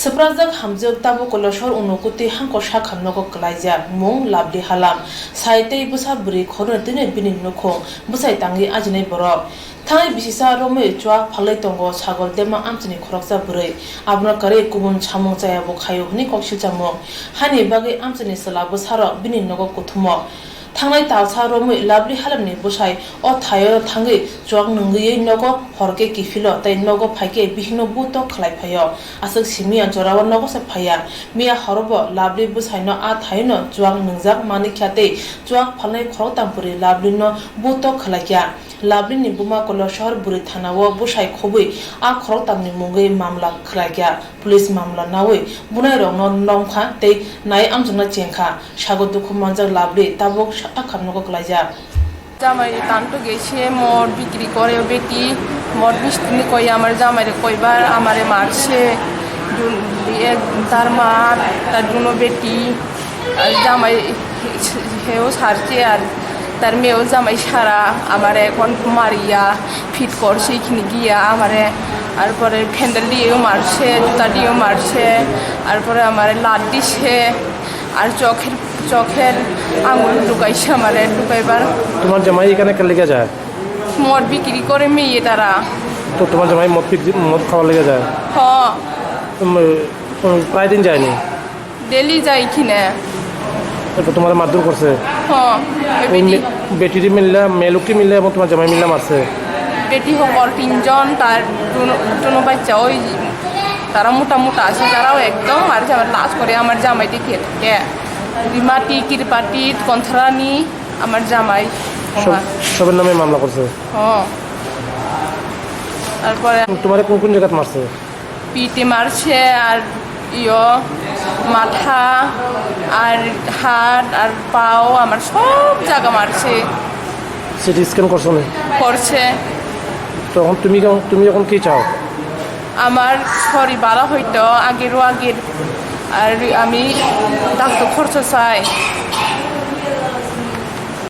Seprajak hamjak tabu kolosor unukuti hangko shakam noko kalaijak mung labli halam saitei busa buri khorna tine binin nukhong busai tangi ajinai borok Thai bisisa rome chwa phalai tongo sagol dema amchini khoroksa buri abna kare kubun chamung chaya bo khayo hni kokshil chamung hani bagi amchini salabu saro binin noko kuthumo Thangnai talsa rome labli halamni busai o thayo thangi chwak nungi nogo horke kifilo tai nogo phaike bihino buto khlai phayo asak simia jorawa nogo se phaya mia horobo labli busai no a thaino chwak nungjak mani khyate chwak phalnai khorok tampuri labli no buto khlaikya labli ni buma kolo shahar buri thana wo busai khobui a khorok tamni mungai mamla khlaikya police mamla nawi bunai rong no nongkha tei nai amjuna chengkha sago dukhu manjak labli tabok akamnogo khlaija জামাই টানটো গেছে মোর বিক্রি করে বেটি মোর মিষ্টি কই আমার জামাইরে কইবার আমারে মারছে তার মা তার দুনো বেটি আর জামাই হেও সারছে আর তার মেয়েও জামাই সারা আমারে এখন মারিয়া ফিট করছে এখানে গিয়া আমারে তারপরে ফ্যান্ডেল দিয়েও মারছে জুতা দিয়েও মারছে তারপরে আমারে লাত দিছে আর চোখের আঙুল ঢুকাইছে আমারে ঢুকাইবার তোমার জামাই এখানে কেন লেগে যায় মদ বিক্রি করে মেয়ে তারা তো তোমার জামাই মদ খাওয়া লেগে যায় হ প্রায় দিন যায়নি ডেলি যাই কিনে এরপর তোমার মারধর করছে বেটিটি মিললে মেলুকটি মিললে এবং তোমার জামাই মিললে মারছে বেটি সকল তিনজন তার দুনো বাচ্চা ওই তারা মোটা মোটা আছে তারাও একদম আর আমার লাশ করে আমার জামাই দেখে থাকে রিমাটি কিরপাটি কন্থরানি আমার জামাই সবের নামে মামলা করছে তারপরে তোমার কোন কোন জায়গায় মারছে পিঠে মারছে আর মাথা আর হাত আর পাও আমার সব জায়গা মারছে সিটি স্ক্যান করছো না করছে তখন তুমি এখন কি চাও আমার শরীর ভালো হইতো আগের আর আমি ডাক্তার খরচ চাই